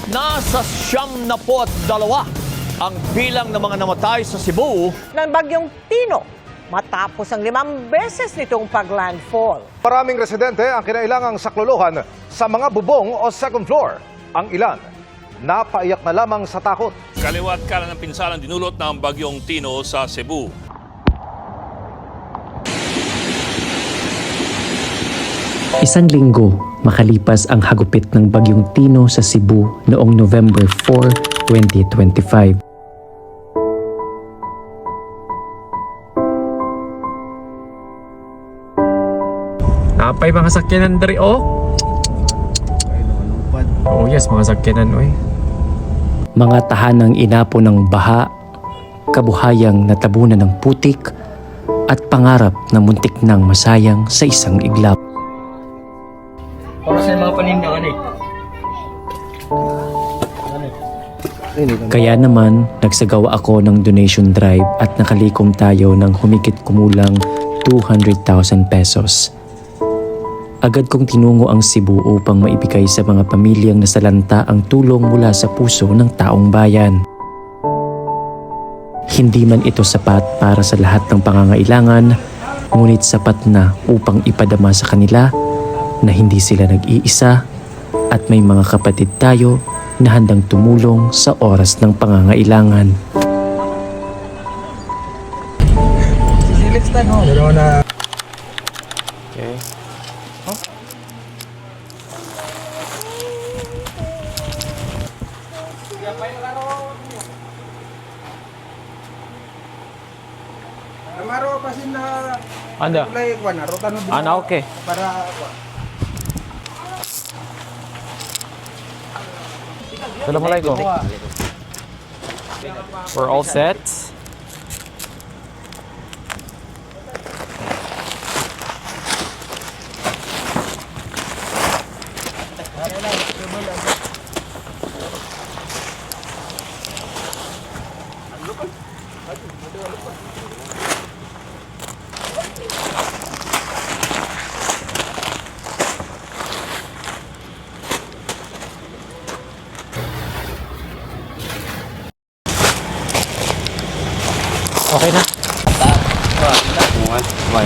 Nasa 72 ang bilang ng mga namatay sa Cebu ng bagyong Tino matapos ang 5 beses nitong paglandfall. Maraming residente ang kinailangang saklolohan sa mga bubong o second floor. Ang ilan, napaiyak na lamang sa takot. Kaliwat kanan ng pinsalang dinulot ng bagyong Tino sa Cebu. Isang linggo makalipas ang hagupit ng bagyong Tino sa Cebu noong November 4, 2025. Napay mga sakyanan dari Oh yes, mga sakyanan oy. Mga tahanang inapo ng baha, kabuhayang natabunan ng putik, at pangarap na muntik nang masayang sa isang iglap. Para sa mga panindahan Kaya naman, nagsagawa ako ng donation drive at nakalikom tayo ng humigit kumulang 200,000 pesos. Agad kong tinungo ang Cebu upang maibigay sa mga pamilyang nasalanta ang tulong mula sa puso ng taong bayan. Hindi man ito sapat para sa lahat ng pangangailangan, ngunit sapat na upang ipadama sa kanila na hindi sila nag-iisa at may mga kapatid tayo na handang tumulong sa oras ng pangangailangan. Okay. Maro pasin na Anda? kulay ko na rutan mo. Ana, okay. Para Assalamualaikum. We're all set. Okay na.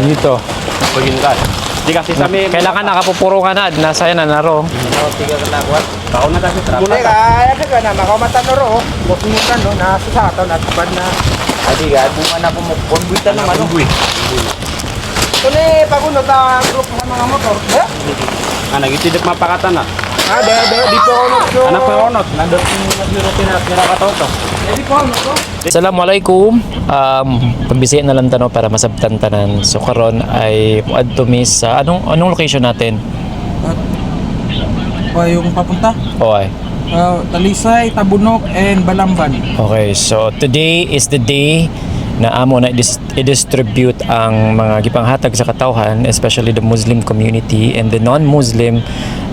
Dito. Di kasi sa amin, Kailangan nakapupuro ka na. Nasa yan na naro. taon na kasi trapa. kulay ka ka na makamata no ro. Bukmutan no na sa ato na bad na. Adi ka, bunga na kumukondwitan ng ano. Kuni pagunot ang group ng mga motor. Nagitidik mapakatan na. Di po ako no. Anak pa onot, nandun naglurutin na kinakatoto. Di po ako no. Assalamualaikum. Pagbisiyan na lang tano para masabtan tanan. So karon ay adto mi sa anong location natin? Yung papunta Okay. Talisay, Tabunok and Balamban. Okay, so today is the day na amo na i-distribute ang mga gipanghatag sa katawhan, especially the Muslim community and the non-Muslim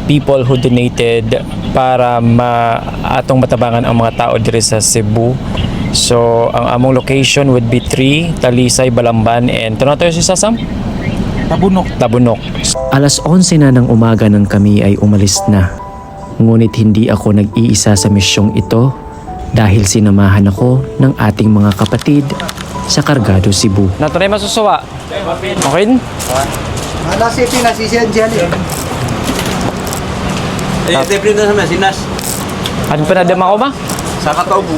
people who donated para atong matabangan ang mga tao diri sa Cebu. So, ang among location would be 3, Talisay, Balamban, and tayo si Sasam? Tabunok. Alas 11 na ng umaga nang kami ay umalis na. Ngunit hindi ako nag-iisa sa misyong ito dahil sinamahan ako ng ating mga kapatid sa Cargado, Cebu. Natunay masusuwa. Okay? Mana city na si Sian Depende na sa mga sinas. Ano pa na dama ko ba? Sa kataubo.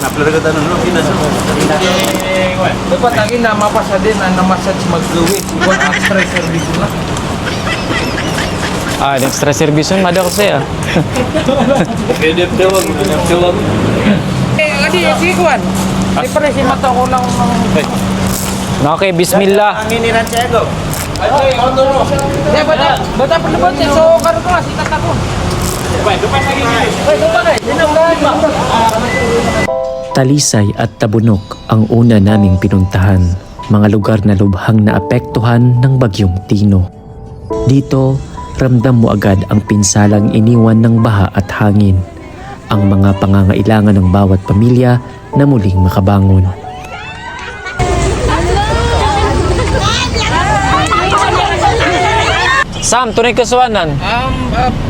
Naplaragatan nun, sinas. Dapat lagi na mapasa din na massage mag-gawin. Iwan ang stress service na. Extra service yun, mada ko siya. Pwede tawag. Adi, sige kuwan. Siyempre, si mata ko lang Okay, bismillah. Aminiran siya ito. Ay, ano no? Bata pa naman siya. So, karoon ko nga, sitat ako. Talisay at Tabunok ang una naming pinuntahan, mga lugar na lubhang naapektuhan ng bagyong Tino. Dito, ramdam mo agad ang pinsalang iniwan ng baha at hangin, ang mga pangangailangan ng bawat pamilya na muling makabangon. Sam, tunay kasuanan.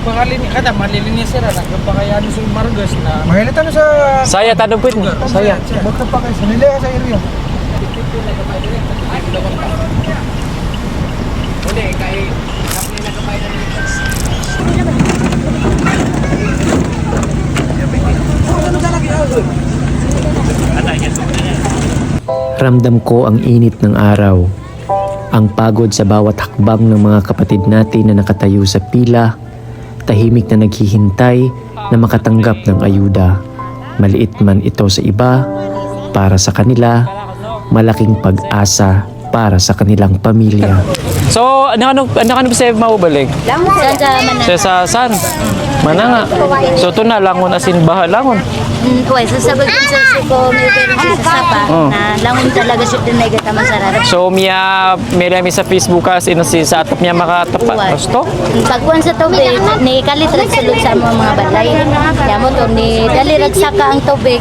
Pangalin kada malilinis sila nagpakayan sa Margas na. Mahilit ano sa... Saya tanong ko ni. Saya. Bukta pa kayo sa nila sa area. Ramdam ko ang init ng araw. Ang pagod sa bawat hakbang ng mga kapatid natin na nakatayo sa pila, tahimik na naghihintay na makatanggap ng ayuda. Maliit man ito sa iba, para sa kanila, malaking pag-asa para sa kanilang pamilya. So, ano sa maubalik? Sa san? Mana nga? So, ito na, langon asin baha, langon. Uy, sasabag din sa siko, may pera siya sa sapa, na langon talaga siya din na igataman sa rarap. So, may sa Facebook kasi sa atap niya makatapat. Gusto? Pagkuhan sa tubig, ni kalitrag sulod sa mga balay. Kaya mo to, ni dalirag saka ang tubig,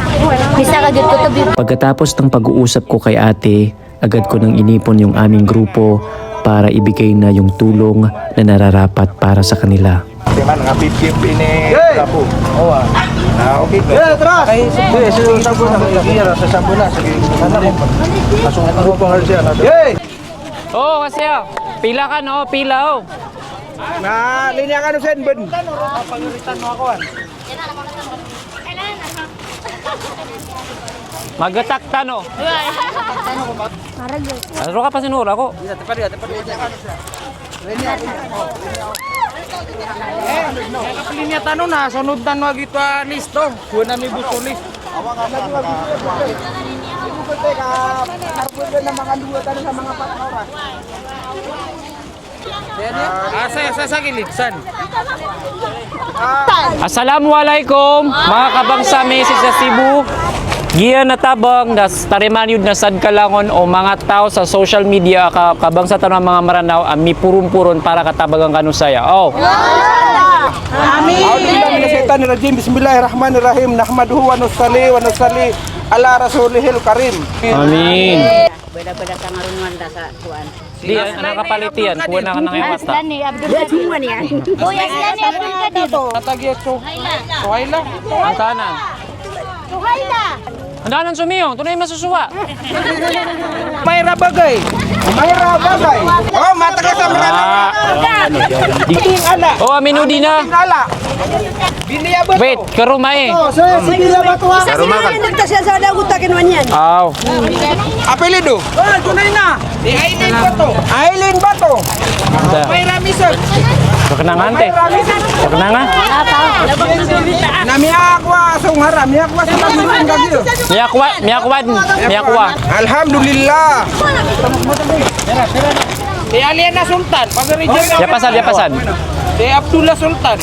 ni saka dito tubig. Pagkatapos ng pag-uusap ko kay ate, agad ko nang inipon yung aming grupo para ibigay na yung tulong na nararapat para sa kanila. Man, nga 50 ini kapo. Oh, okay. Atras. Ay, sa sabon na sa sabon na. Pasok ko pa siya na. Oh, kasi pila ka no, pila oh. Na linya ka no sen ben. Pangiritan mo ako an. Magatakta no. Ano ka pa sinura ko? Linya tanong na sunod na no gito listo. Kuha na mi gusto list. Sa gilidsan. Assalamualaikum mga kabangsa message sa Cebu. Giya na tabang nas tariman yun na sad kalangon o mga tao sa social media kabangsa tanong mga maranaw ami purun-puron para katabagang kanusaya. Oh. Amin. A'udzu minasyaitonir rajim. Bismillahirrahmanirrahim. Nahmaduhu wa nusalli ala rasulihil karim. Amin. Beda-beda tangarun wanda sa kuan. Di nakapalitian kuha na nang yawata. Ni Abdul Kadir yan. Kuya ni Abdul Kadir. Tatagyo so. Suhaila. Ang tanan. Suhaila. Andanan sumiyong, tunay masusuwa. Mayra bagay. Oh, mata ka sa mga ala. Oh, aminudi na. Ala. Biniya ba? Wait, karumay. Sige na ba to? Aw. Apelido? Oh, tunay na. Si Aileen Bato. Aileen Bato. Mayra Misot. Bakenangante. Bakenangan. Namiakwa sunghara, miakwa sa pagmulong gagyo. Miyakwa. Alhamdulillah. Si Aliana Sultan. Pag-regional. Yapasan. Si Abdullah Sultan.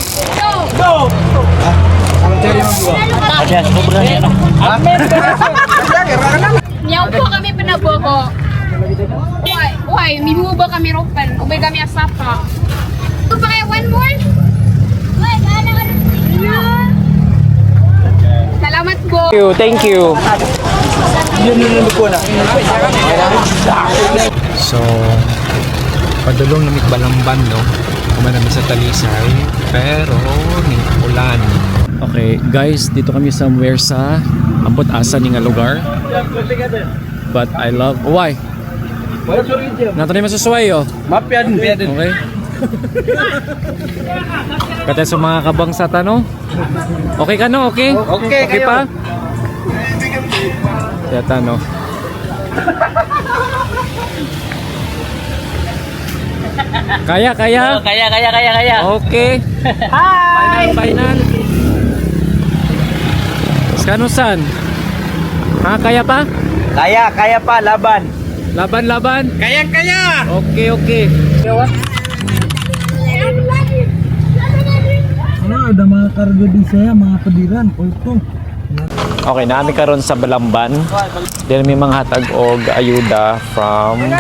Nyaw po kami pinabogo. Uy, mimubo kami ropen. Ubay kami asapa. Ito pa kayo, one more? Salamat po. Thank you. So, padulong namit balamban, no? Kumanami sa Talisay, pero ni ulan. Okay, guys, dito kami somewhere sa ambot asa ni nga lugar. But I love... Why? Nato na masusuway, oh. Mapian. Okay. Kata sa mga kabangsa no? Okay ka no? Okay? Okay Okay pa? Kaya no? Kaya. Kaya. Okay. Final. Kanusan? Ha, kaya pa? Kaya pa, laban. Laban. Kaya. Okay. Ada mga kargo di saya, mga padiran, pulto. Okay, nami karon sa Balamban. Dahil may mga hatag og ayuda from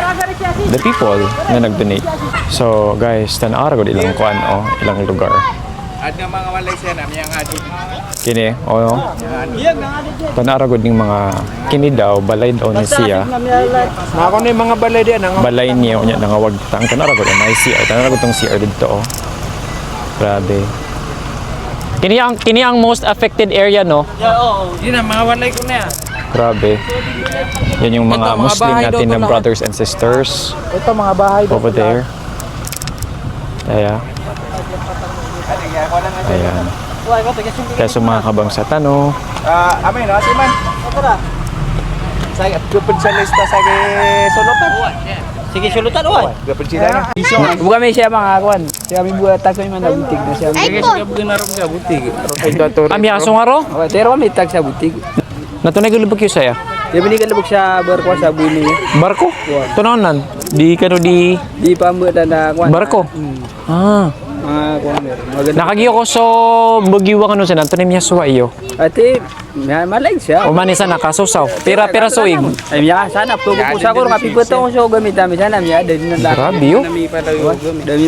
the people na nag-donate. So guys, tan-ara gud ilang kuan ilang lugar. At nga mga walay siya na, miyang adi. Kini, o. Tanaragod ng mga kini daw, balay daw ni siya. Ako na yung mga balay diyan. Balay niya, unya nangawag tang tanaragod ang CR. Tanaragod tong CR dito, oh. Grabe. Kini ang most affected area, no? Yun ang mga walay ko na. Grabe. Yan yung mga Ito, mga Muslim bahay natin daw na to brothers and sisters Ito mga bahay over there. Ayan. Ayan. Kaya sa mga kabangsatan, no? Amin, no? Siman. Saya gupod sa lista sa sulutan. Sige, sulutan, oy. Gupod sila. Bukan may siya mga kwan. Siya may buhat ako yung mga butik na siya. Sige, siya bukan na rin sa butik. Ami aso nga ro? Pero may tag sa butik. Natunay gulubog yung saya. Di ba ni kalabog sa barko sa buni? Barko? Tunanan? Di kano di... Di pa mo na kwan. Barko? Ah. Mga kwan meron. Nakagiyo ko so bagiwa kano sa natunay miya suwa iyo. Ate, malay siya. Umanisa na kasusaw. Pira suig. Ay miya sana po ko sa ko kapipot ko so gamit dami sana miya dali na lang. Grabe yo. Dami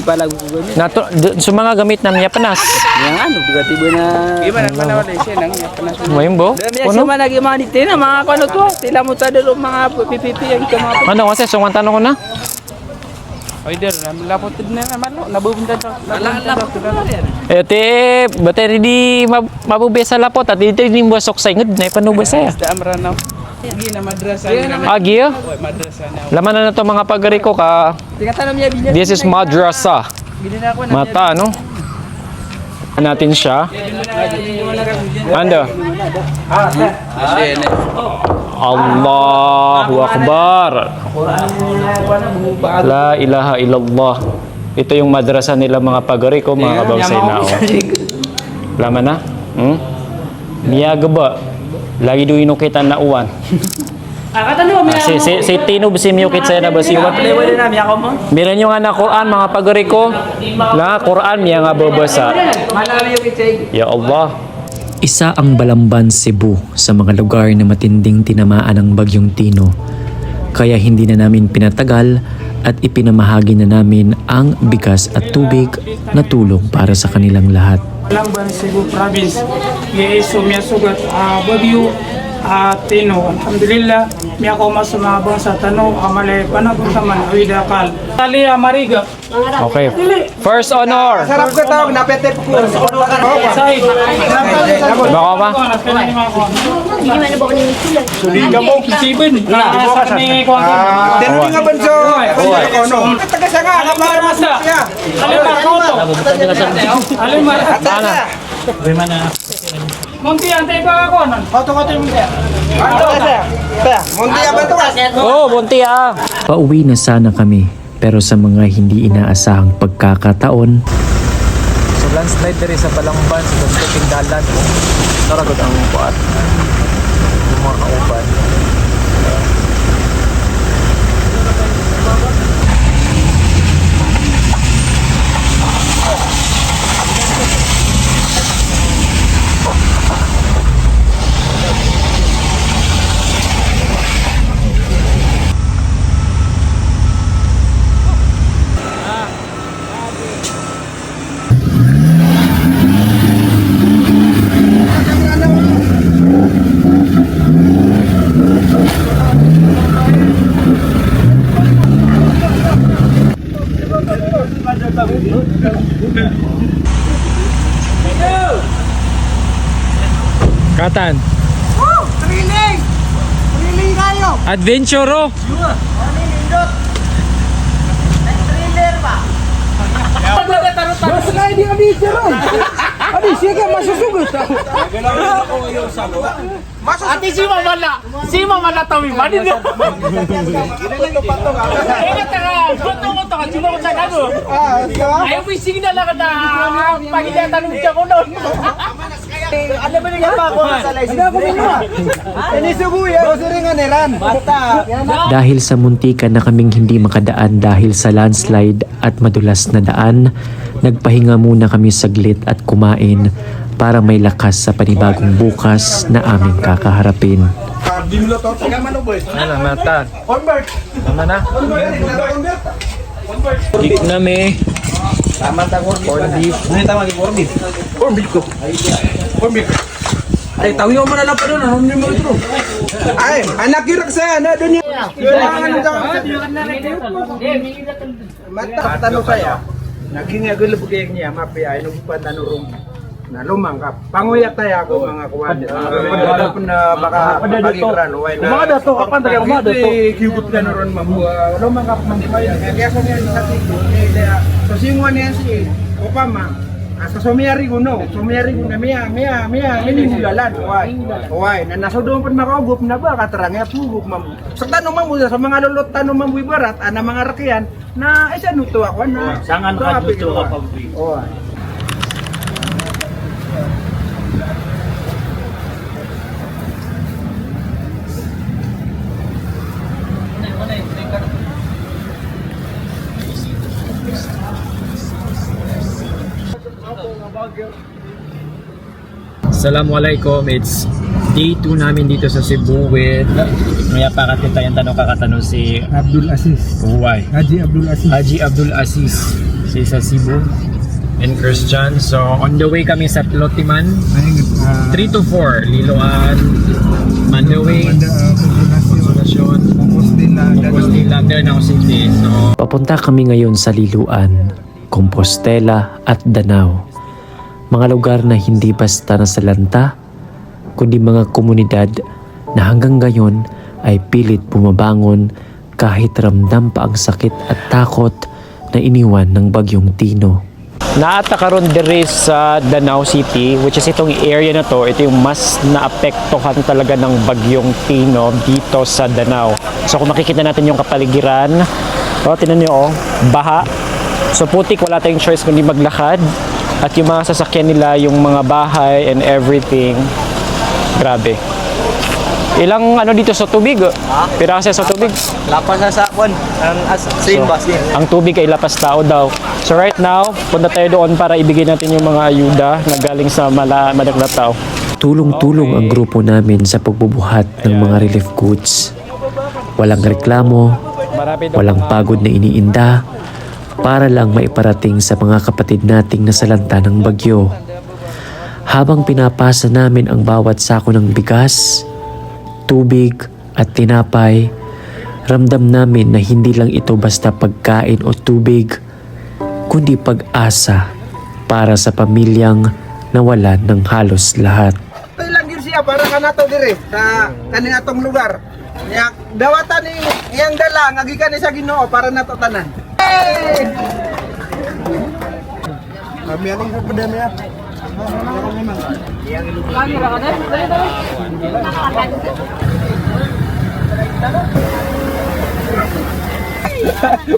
pala ko gamit. Nato sa mga gamit na miya panas. Yang ano tiba-tiba na gimana man wala siya nang miya panas. Mayimbo? Dami siya man nagimanite na mga kano to. Sila mo ta dalo mga pipipi ang mga. Ano kasi sungwan tanong ko na? Oy der, lapotid na naman no. Nabubunta sa. Ete, bateri di mabubi sa lapot at dito di mo soksay ngud na panubas saya. Sa amranaw. Sige na madrasa na. Agi yo. Madrasa na. Laman na to mga pagari ko ka. Tingatan niya binya. This is madrasa. Bili na ako na. Mata no? Natin siya. Ando. Allahu Akbar. La ilaha illallah. Ito yung madrasa nila mga pagari ko, mga kabagsay na. Laman na? Miyaga ba? Lagi doon kita na uwan. Si Tino basi miyukit saya na basi uwan. Meron yung anak Quran mga pagari ko. Na Quran miya nga babasa. Ya Allah. Isa ang Balamban, Cebu sa mga lugar na matinding tinamaan ng Bagyong Tino. Kaya hindi na namin pinatagal at ipinamahagi na namin ang bigas at tubig na tulong para sa kanilang lahat. Balamban, Cebu Province. Yeso miya sugat Bagyo Tino. Alhamdulillah, miya ko masumabang sa tanong amalay panagong saman awida kal. Tali Mariga. Okay. First honor. Sarap ko tawag na pete po. Say. Baka ba? Suliga mo Steven. Sa ni ko. Tinuli nga banso. Taga sa nga, kapag Masa. Alimar ko to. Alimar. Ana. Munti antay ka ako nan. Foto yung munti. Munti ba to? Oh, bunti ah. Pauwi na sana kami, pero sa mga hindi inaasahang pagkakataon. So landslide diri sa Balamban, sa Tuping Dalan. Naragod ang kuat. Yung mga kauban. Katan. Thrilling! Thrilling kayo! Adventure oh. Thriller ba? Basta na hindi kami dyan. Adi, sige, masusugot. Ati si Mama na tawi mani na. Ingat ka, foto ka, cuma ko sa ano. Ayaw mo signal lang na pagkita tanong siya ko noon. Ano ba niya pa ako sa license? Ano ko niya? Tinisubuya, siringan niran. Basta. Dahil sa muntikan na kaming hindi makadaan dahil sa landslide at madulas na daan, nagpahinga muna kami saglit at kumain para may lakas sa panibagong bukas na aming kakaharapin. Ano, matan? Convert. Tama na. Kik na me. Tama tawag corned beef. Ano yung tawag yung corned beef? Corned beef ko. Corned beef. Ay, tawiyo mo na lang pa doon. Ano mo ito? Ay, anak kirak saya na doon yun. Mata, tanong saya. Naging agul bugay niya, mapiyay, nung pa tanong na lumangkap. Panguyak tayo ako mga kuwan. Wala po na baka pagikran. Mga dato, kapan tayo mga dato? Kiyugot ka na ron mamuha. Lumangkap man di ba yun? Kaya sa niya sa tigil. So singwan niya si Opama. Sa sumiyari ko no. Sumiyari ko na miya. Minimulalan. Uway. Na nasudong pa makaugop na ba? Katarangya pugop mamu. Sa tanong mamu sa mga lulot tanong mamu ibarat. Na mga rakiyan. Na isa nuto ako na. Sangan ka nuto ka pa. Uway. Assalamualaikum. It's day 2 namin dito sa Cebu with Maya pakatitayan tanong kakatanong si Abdul Aziz. Huway. Haji Abdul Aziz. Haji Abdul Aziz. Si sa Cebu and Christian. So on the way kami sa Lotiman. 3 to 4 Liloan, Mandawi, Consolacion, Compostela, Danao City. So Papunta kami ngayon sa Liloan, Compostela at Danao. Mga lugar na hindi basta nasalanta, kundi mga komunidad na hanggang ngayon ay pilit bumabangon kahit ramdam pa ang sakit at takot na iniwan ng bagyong Tino. Naata karon diri sa Danao City, which is itong area na to, ito yung mas naapektuhan talaga ng bagyong Tino dito sa Danao. So kung makikita natin yung kapaligiran, tinan nyo baha. So putik, wala tayong choice kundi maglakad. At yung mga sasakyan nila, yung mga bahay and everything, grabe. Ilang ano dito sa tubig? Pirasa sa tubig? Lapas sa sakon. Ang tubig ay lapas tao daw. So right now, punta tayo doon para ibigay natin yung mga ayuda na galing sa Madaglataw. Tulong-tulong ang grupo namin sa pagbubuhat ng mga relief goods. Walang reklamo, walang pagod na iniinda, para lang maiparating sa mga kapatid nating nasalanta ng bagyo. Habang pinapasa namin ang bawat sako ng bigas, tubig at tinapay, ramdam namin na hindi lang ito basta pagkain o tubig, kundi pag-asa para sa pamilyang nawalan ng halos lahat. Ito lang yun siya para ka nato dire sa kaning atong lugar. Dawatan ni iyang dala ngagikan ni sa Ginoo para nato tanan. Kami aning sa padami ah.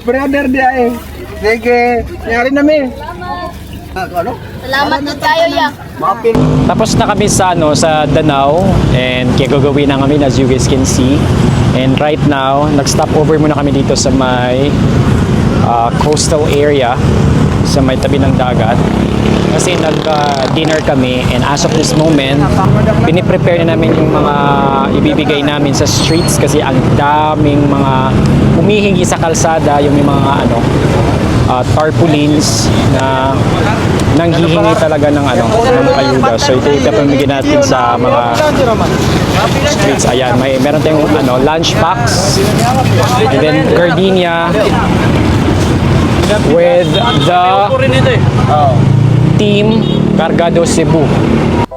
Brother dia eh. Sige, nyari namin. Salamat na tayo ya. Tapos na kami sa Danao and kaya gagawin na kami as you guys can see. And right now, nag-stop over muna kami dito sa may coastal area, sa may tabi ng dagat. Kasi nag-dinner kami and as of this moment, piniprepare na namin yung mga ibibigay namin sa streets kasi ang daming mga humihingi sa kalsada, yung may mga tarpaulins na nanghihingi talaga ng ng ayuda. So ito yung pamigay natin sa mga streets. Ayan, meron tayong lunch packs and then gardenia with the Team Cargado Cebu.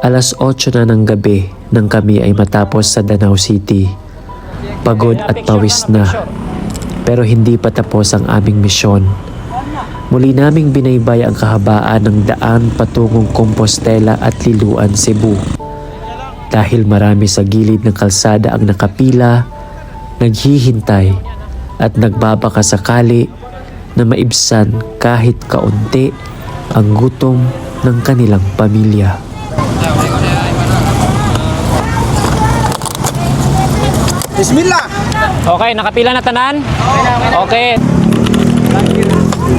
Alas 8 na ng gabi nang kami ay matapos sa Danao City. Pagod at pawis na. Pero hindi pa tapos ang aming misyon. Muli naming binaybay ang kahabaan ng daan patungong Compostela at Liloan, Cebu. Dahil marami sa gilid ng kalsada ang nakapila, naghihintay at nagbabaka sakali na maibsan kahit kaunti ang gutom ng kanilang pamilya. Bismillah. Okay, nakapila na tanan? Okay.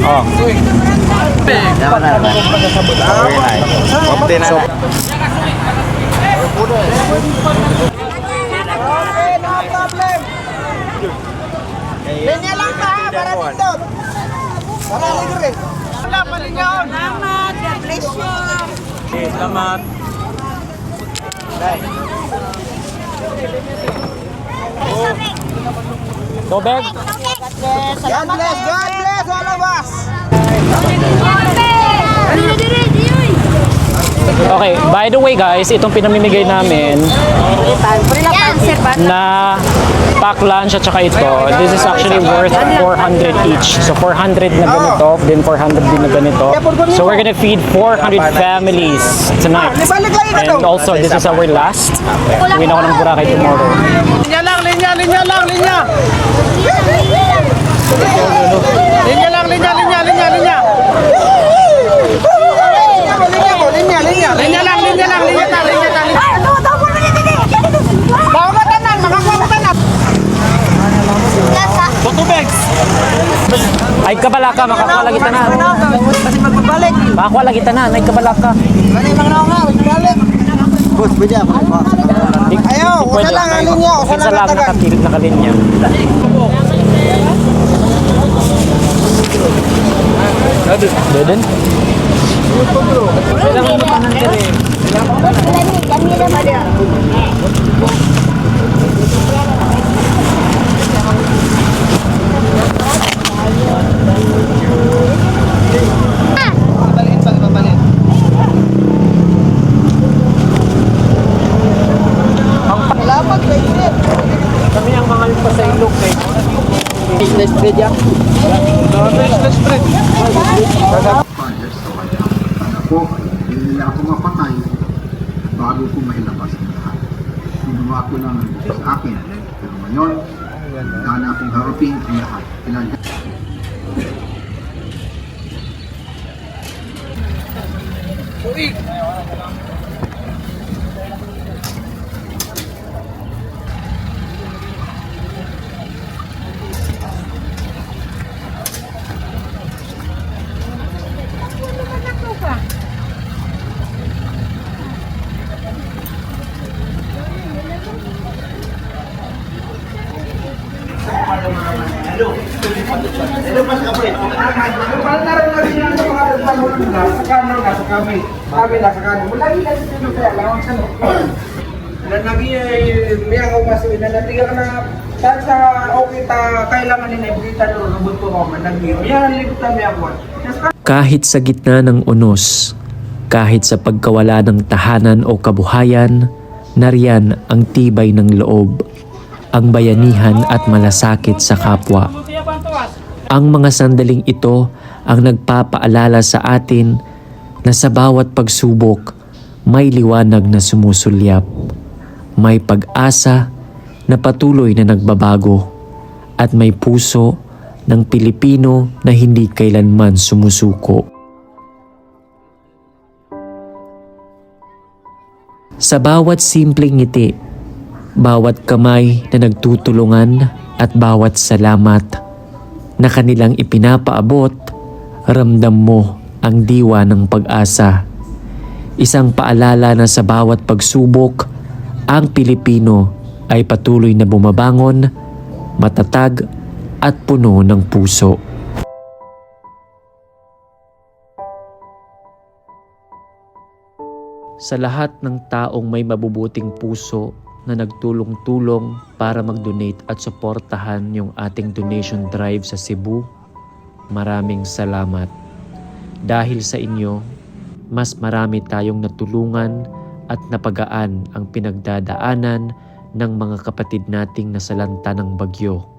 Oh. Linya lang ba? Para dito. Para dito rin. Wala pa linya. Salamat. Tubig? God bless, all of us! Okay, by the way guys, itong pinamimigay namin na pack lunch at saka ito, this is actually worth 400 each. So 400 na ganito, then 400 din na ganito. So we're gonna feed 400 families tonight. And also, this is our last. Uwi na ako ng Boracay tomorrow. Linya lang! Linya lang! Linya Ay kabalaka, makakuha lagi tanan. Kasi magbabalik. Makakuha lagi tanan, ay kabalaka. Ganun mga magbabalik. Boss, pwede ako. Ayaw, Pwede usa lang ang kayo. linya. Usa Isa lang lang ang tagan. nakalinya. Deden? Kami ang mga pasailog kay business spread yan. Business spread. Ako, hindi nila ako mapatay bago ko mailabas ang lahat. Ginawa ko lang ang gusto sa akin. Pero ngayon, na akong harapin ang lahat. Kahit sa gitna ng unos, kahit sa pagkawala ng tahanan o kabuhayan, nariyan ang tibay ng loob, ang bayanihan at malasakit sa kapwa. Ang mga sandaling ito ang nagpapaalala sa atin na sa bawat pagsubok, may liwanag na sumusulyap, may pag-asa na patuloy na nagbabago, at may puso ng Pilipino na hindi kailanman sumusuko. Sa bawat simpleng ngiti, bawat kamay na nagtutulungan at bawat salamat na kanilang ipinapaabot, ramdam mo ang diwa ng pag-asa. Isang paalala na sa bawat pagsubok, ang Pilipino ay patuloy na bumabangon, matatag at puno ng puso. Sa lahat ng taong may mabubuting puso na nagtulong-tulong para mag-donate at suportahan yung ating donation drive sa Cebu, maraming salamat. Dahil sa inyo, mas marami tayong natulungan at napagaan ang pinagdadaanan ng mga kapatid nating nasalanta ng bagyo.